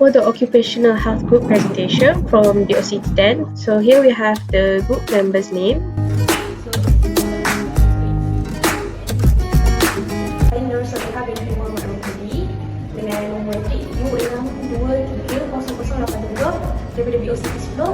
For the occupational health group presentation from the OCT10, so here we have the group members' name. Nurse Soleha binti Muhammad Al-Kudi dengan nombor trik U62308082 daripada BOCT 10.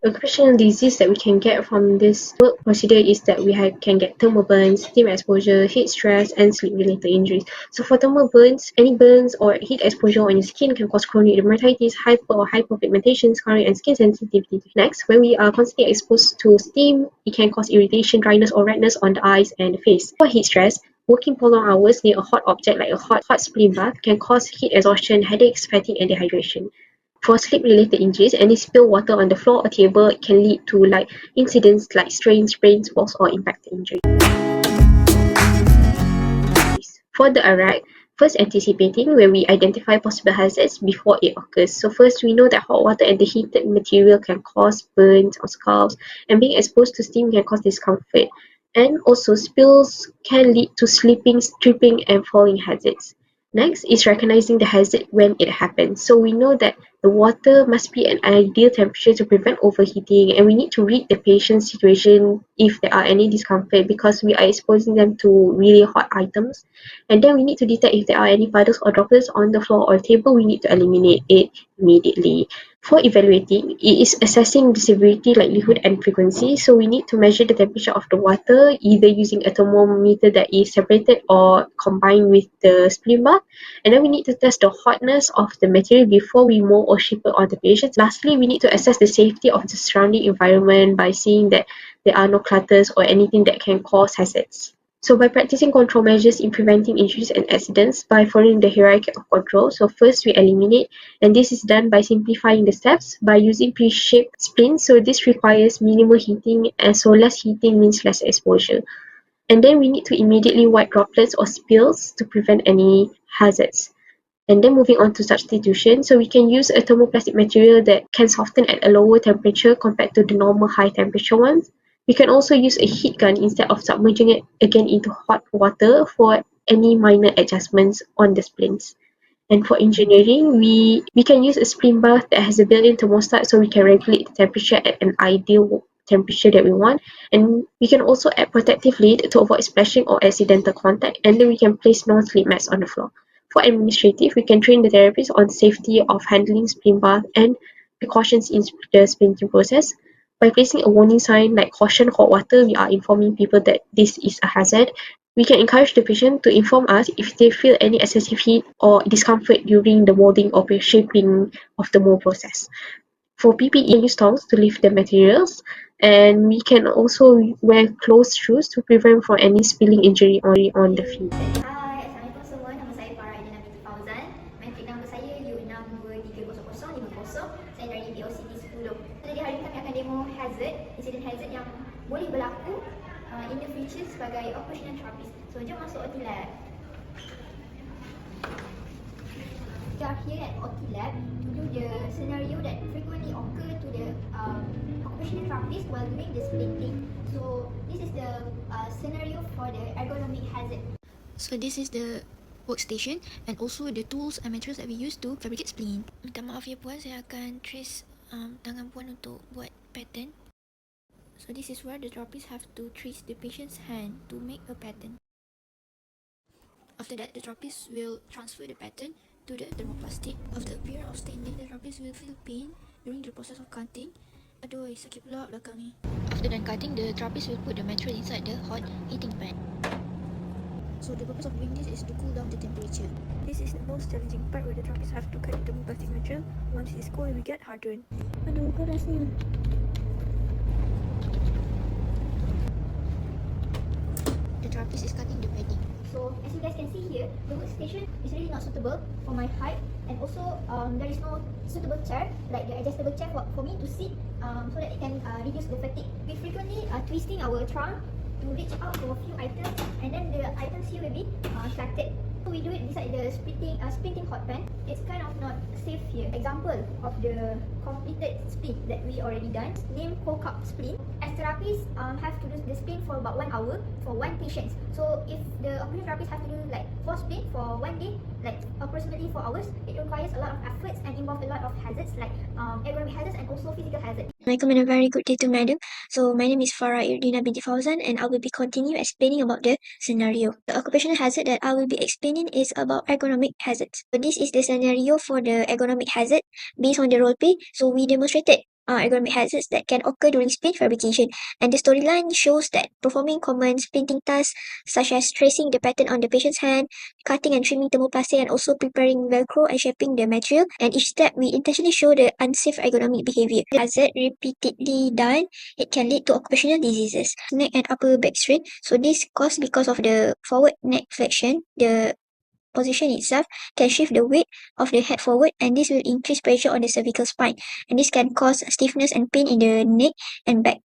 Occupational disease that we can get from this work procedure is that we can get thermal burns, steam exposure, heat stress, and sleep-related injuries. So for thermal burns, any burns or heat exposure on your skin can cause chronic dermatitis, hyper or hyperpigmentation, scarring, and skin sensitivity. Next, when we are constantly exposed to steam, it can cause irritation, dryness, or redness on the eyes and the face. For heat stress, working prolonged hours near a hot object like a hot spring bath can cause heat exhaustion, headaches, fatigue, and dehydration. For sleep-related injuries, any spilled water on the floor or table can lead to incidents like strains, sprains, falls, or impact injury. For the ARAC, first anticipating where we identify possible hazards before it occurs. So first, we know that hot water and the heated material can cause burns or scalds, and being exposed to steam can cause discomfort. And also, spills can lead to slipping, tripping, and falling hazards. Next is recognizing the hazard when it happens. So we know that the water must be an ideal temperature to prevent overheating, and we need to read the patient's situation if there are any discomfort because we are exposing them to really hot items. And then we need to detect if there are any puddles or droplets on the floor or table. We need to eliminate it immediately. For evaluating, it is assessing the severity, likelihood, and frequency. So we need to measure the temperature of the water either using a thermometer that is separated or combined with the spleen bath. And then we need to test the hotness of the material before we mold or ship it on the patient. Lastly, we need to assess the safety of the surrounding environment by seeing that there are no clutters or anything that can cause hazards. So by practicing control measures in preventing injuries and accidents by following the hierarchy of control, so first we eliminate, and this is done by simplifying the steps by using pre-shaped splints. So this requires minimal heating, and so less heating means less exposure. And then we need to immediately wipe droplets or spills to prevent any hazards. And then moving on to substitution, so we can use a thermoplastic material that can soften at a lower temperature compared to the normal high temperature ones. We can also use a heat gun instead of submerging it again into hot water for any minor adjustments on the splints. And for engineering, we can use a spleen bath that has a built-in thermostat so we can regulate the temperature at an ideal temperature that we want. And we can also add protective lid to avoid splashing or accidental contact, and then we can place non-slip mats on the floor. For administrative, we can train the therapist on safety of handling spleen bath and precautions in the splinting process. By placing a warning sign like caution hot water, we are informing people that this is a hazard. We can encourage the patient to inform us if they feel any excessive heat or discomfort during the molding or shaping of the mold process. For PPE, we can use tongs to lift the materials, and we can also wear closed shoes to prevent from any spilling injury on the feet. Hai, Assalamualaikum semua. Nama saya Farah Adina binti Fauzan. Metrik nombor saya U623050. Saya dari BOCT 10. Jadi hari ini kami akan demo hazard, insiden hazard yang boleh berlaku in the future sebagai operational therapist. So jom masuk OT lab. We are here at OT lab to do the scenario that frequently occur to the occupational therapist while doing the splinting. So this is the scenario for the ergonomic hazard. So this is the workstation and also the tools and materials that we use to fabricate spleen. Minta maaf ya puan, saya akan trace tangan puan untuk buat pattern. So this is where the therapist have to trace the patient's hand to make a pattern. After that, the therapist will transfer the pattern to the thermoplastic. After a period of standing, the therapist will feel pain during the process of cutting. Aduh, sakit pula belakang ni. After done cutting, the therapist will put the material inside the hot heating pan. So the purpose of doing this is to cool down the temperature. This is the most challenging part where the therapists have to cut the plastic material. Once it's cold, we get hardened. Aduh, panasnya. The therapist is cutting the padding. So as you guys can see here, the workstation is really not suitable for my height, and also there is no suitable chair, like the adjustable chair for me to sit, so that it can reduce the fatigue. We frequently twisting our trunk to reach out for a few items, and then the items here will be flattened. So we do it beside the splinting hot pan. It's kind of not safe here. Example of the completed splint that we already done, name cold cup splint. As therapists have to do the splint for about 1 hour for one patient. So if the occupation therapist have to do like 4 splint for 1 day, like approximately 4 hours, it requires a lot of efforts and involve a lot of hazards like ergonomic hazards and also physical hazards. Assalamualaikum and a very good day to madam. So my name is Farah Irdina binti Fauzan and I will be continue explaining about the scenario. The occupational hazard that I will be explaining is about ergonomic hazards. So this is the scenario for the ergonomic hazard based on the role play. So we demonstrated ergonomic hazards that can occur during splint fabrication, and the storyline shows that performing common splinting tasks such as tracing the pattern on the patient's hand, cutting and trimming thermoplastic, and also preparing velcro and shaping the material, and each step we intentionally show the unsafe ergonomic behavior. Hazard repeatedly done, it can lead to occupational diseases. Neck and upper back strain. So this caused because of the forward neck flexion. The position itself can shift the weight of the head forward, and this will increase pressure on the cervical spine, and this can cause stiffness and pain in the neck and back.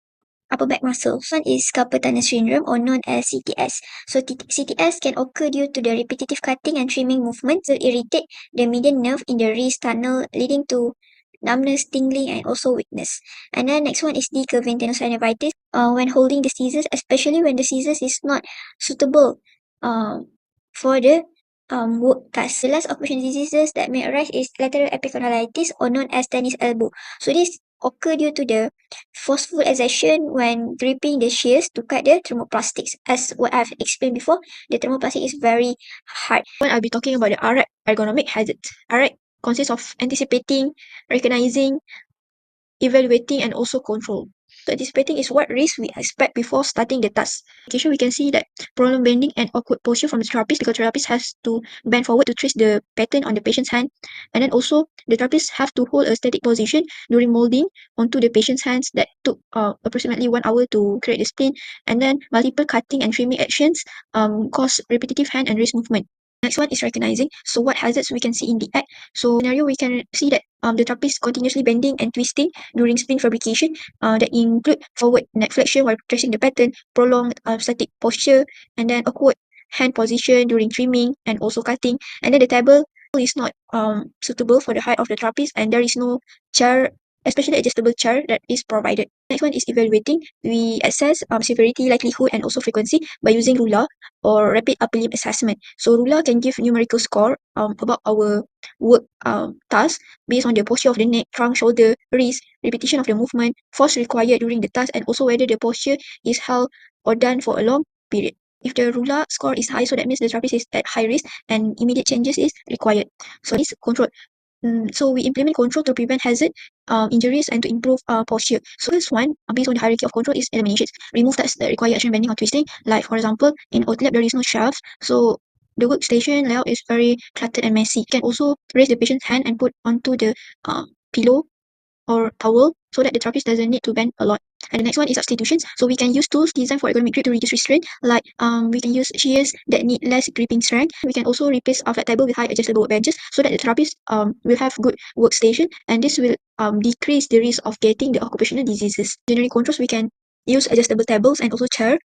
Upper back muscle. One is carpal tunnel syndrome, or known as CTS. So CTS can occur due to the repetitive cutting and trimming movements will irritate the median nerve in the wrist tunnel, leading to numbness, tingling, and also weakness. And then next one is decurving tenosynovitis. When holding the scissors, especially when the scissors is not suitable for the work task. The last occupational diseases that may arise is lateral epicondylitis, or known as tennis elbow. So this occur due to the forceful exertion when gripping the shears to cut the thermoplastics. As what I've explained before, the thermoplastic is very hard. When I'll be talking about the RX ergonomic hazards. RX consists of anticipating, recognizing, evaluating, and also control. So anticipating is what risk we expect before starting the task. We can see that prolonged bending and awkward posture from the therapist, because the therapist has to bend forward to trace the pattern on the patient's hand. And then also the therapist have to hold a static position during molding onto the patient's hands that took approximately 1 hour to create the splint. And then multiple cutting and trimming actions cause repetitive hand and wrist movement. Next one is recognizing. So what hazards we can see in the act. So scenario we can see that the therapist continuously bending and twisting during splint fabrication that include forward neck flexion while tracing the pattern, prolonged static posture, and then awkward hand position during trimming and also cutting. And then the table is not suitable for the height of the therapist, and there is no chair, especially adjustable chair, that is provided. Next one is evaluating. We assess severity, likelihood, and also frequency by using ruler or rapid upper limb assessment. So ruler can give numerical score about our work task based on the posture of the neck, trunk, shoulder, wrist, repetition of the movement, force required during the task, and also whether the posture is held or done for a long period. If the ruler score is high, so that means the therapist is at high risk and immediate changes is required. So this control. So we implement control to prevent hazard, injuries, and to improve posture. So this one, based on the hierarchy of control, is eliminations. Remove tasks that require action bending or twisting. Like for example, in OTLab there is no shelves, so the workstation layout is very cluttered and messy. You can also raise the patient's hand and put onto the pillow or towel so that the therapist doesn't need to bend a lot. And the next one is substitutions. So we can use tools designed for ergonomic grip to reduce restraint, like we can use shears that need less gripping strength. We can also replace a flat table with high adjustable benches so that the therapist will have good workstation, and this will decrease the risk of getting the occupational diseases. Generally controls, we can use adjustable tables and also chair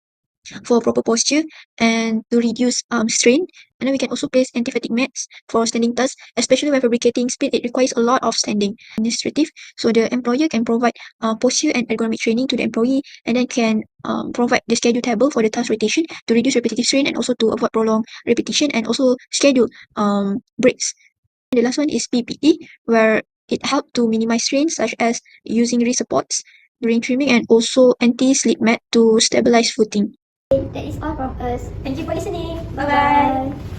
for proper posture and to reduce strain. And then we can also place anti-fatigue mats for standing tasks, especially when fabricating splint. It requires a lot of standing. Administrative. So the employer can provide posture and ergonomic training to the employee, and then can provide the schedule table for the task rotation to reduce repetitive strain and also to avoid prolonged repetition, and also schedule breaks. And the last one is PPE, where it helps to minimize strain, such as using wrist supports during trimming, and also anti-slip mat to stabilize footing. That is all from us. Thank you for listening. Bye bye.